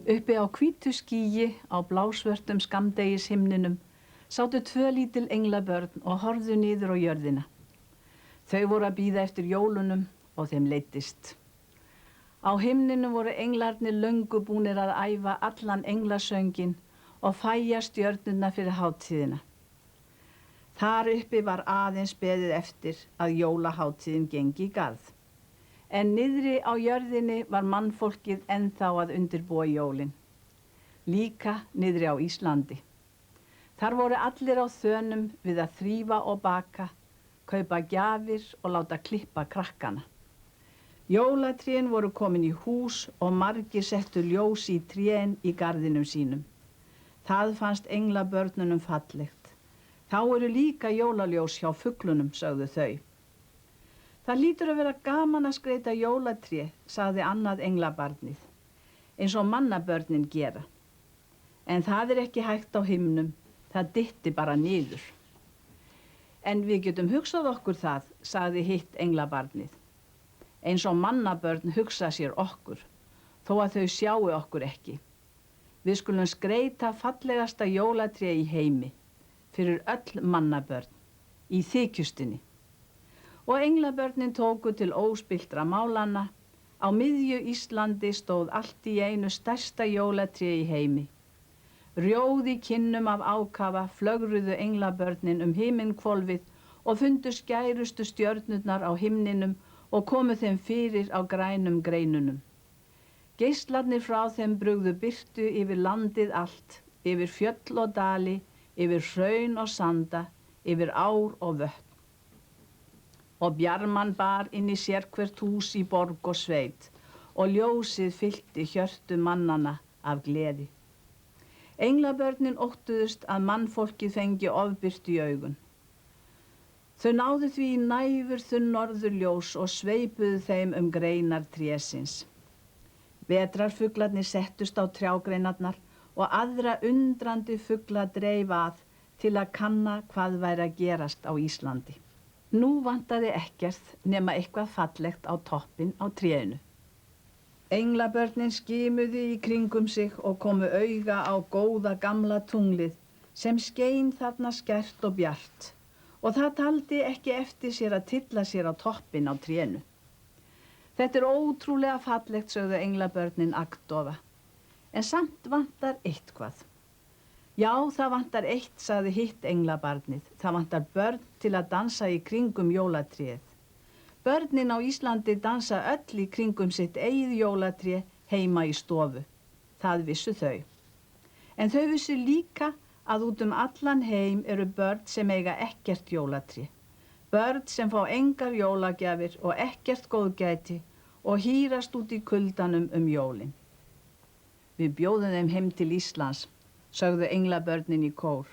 Uppi á hvítu skýi á blásvörtum skammdegishimninum sátu 2 lítil englabörn og horfðu niður á jörðina. Þau voru að bíða eftir jólunum og þeim leiddist. Á himninum voru englarnir löngu búnir að æfa allan englasönginn og fæja stjörnurnar fyrir hátíðina. Þar uppi var aðeins beðið eftir að jólahátíðin gengi í garð. En niðri á jörðinni var mannfólkið ennþá að undirbúa jólin. Líka niðri á Íslandi. Þar voru allir á þönum við að þrífa og baka, kaupa gjafir og láta klippa krakkana. Jólatrén voru komin í hús og margir settu ljós í trén í garðinum sínum. Það fannst englabörnunum fallegt. Þá eru líka jólaljós hjá fuglunum, sögðu þau. Það lítur að vera gaman að skreyta jólatré, sagði annað englabarnið, eins og mannabörnin gera. En það er ekki hægt á himnum, það dytti bara niður. En við getum hugsað okkur það, sagði hitt englabarnið. Eins og mannabörn hugsa sér okkur, þó að þau sjáu okkur ekki. Við skulum skreyta fallegasta jólatré í heimi, fyrir öll mannabörn, í þykjustunni. Og englabörnin tóku til óspilltra málanna. Á miðju Íslandi stóð allt í einu stærsta jólatré í heimi. Rjóð í kinnum af ákafa flögruðu englabörnin himinhvolfið og fundu skærustu stjörnurnar á himninum og komu þeim fyrir á grænum greinunum. Geislarnir frá þeim brugðu birtu yfir landið allt, yfir fjöll og dali, yfir hraun og sanda, yfir ár og vötn. Og bjarman bar inn í sérhvert hús í borg og sveit og ljósið fyllti hjörtu mannanna af gleði. Englabörnin óttuðust að mannfólkið fengi ofbirtu í augun. Þau náðu því í næfurþunn norðurljós og sveipuðu þeim greinar trésins. Vetrarfuglarnir settust á trjágreinarnar og aðra undrandi fugla dreif að til að kanna hvað væri að gerast á Íslandi. Nú vantaði ekkert nema eitthvað fallegt á toppinn á trénu. Englabörnin skimuðu í kringum sig og komu auga á góða gamla tunglið sem skein þarna skært og bjart og það taldi ekki eftir sér að tylla sér á toppinn á trénu. Þetta er ótrúlega fallegt, sögðu englabörnin agndofa, en samt vantar eitthvað. Já, það vantar eitt, sagði hitt englabarnið. Það vantar börn til að dansa í kringum jólatréð. Börnin á Íslandi dansa öll í kringum sitt eigið jólatré heima í stofu. Það vissu þau. En þau vissu líka að út allan heim eru börn sem eiga ekkert jólatré. Börn sem fá engar jólagjafir og ekkert góðgæti og hírast út í kuldanum jólin. Við bjóðum þeim heim til Íslands, sögðu englabörnin í kór,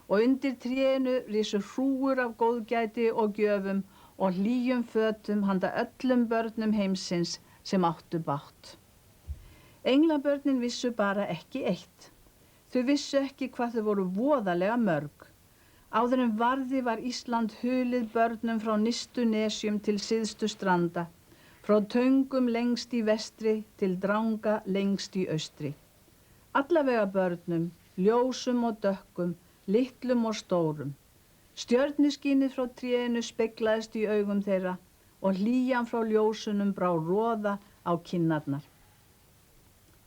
og undir trénu risu hrúgur af góðgæti og gjöfum og hlýjum fötum handa öllum börnum heimsins sem áttu bágt. Englabörnin vissu bara ekki eitt. Þau vissu ekki hvað þau voru voðalega mörg. Áður en varði var Ísland hulið börnum frá nyrstu nesjum til syðstu stranda, frá Töngum lengst í vestri til Dranga lengst í austri. Allavega börnum, ljósum og dökkum, litlum og stórum. Stjörnuskínið frá trénu speglaðist í augum þeirra og hlýjan frá ljósunum brá roða á kinnarnar.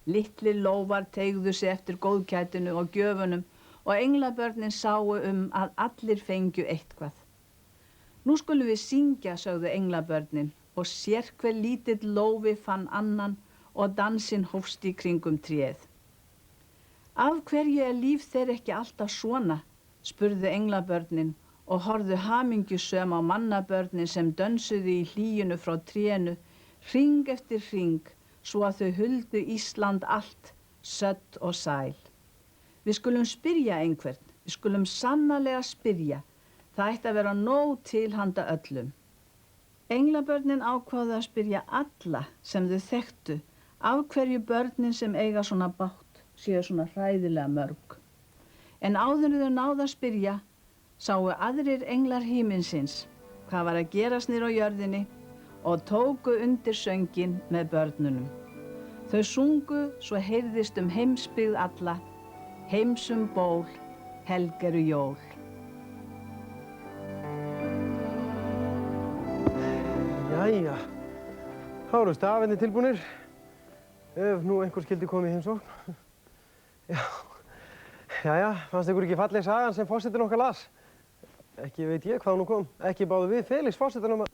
Litlir lófar teygðu sig eftir góðgætinu og gjöfunum og englabörnin sáu að allir fengju eitthvað. Nú skulum við syngja, sögðu englabörnin, og sérhver lítill lófi fann annan og dansinn hófst í kringum tréð. Af hverju er líf þeirra ekki alltaf svona, spurðu englabörnin og horfðu hamingjusöm á mannabörnin sem dönsuðu í hlýjunu frá trénu, hring eftir hring, svo að þau huldu Ísland allt, södd og sæl. Við skulum spyrja einhvern, við skulum sannarlega spyrja, það ætti að vera nóg til handa öllum. Englabörnin ákváðu að spyrja alla sem þau þekktu, af hverju börnin sem eiga svona bágt séu svona hræðilega mörg. En áður þau náðu að spyrja, sáu aðrir englar himinsins hvað var að gerast niður á jörðinni og tóku undir sönginn með börnunum. Þau sungu svo heyrðist heimsbyggð alla, heimsum ból, helg eru jól. Jæja, þá eru stafirnir tilbúnir. Ef nú einhver skyldi komið í heimsókn. Jæja, fannst ykkur ekki falleg sagan sem forsetinn okkar las? Ekki veit ég hvað nú kom. Ekki báðu við Felix forsetann um að...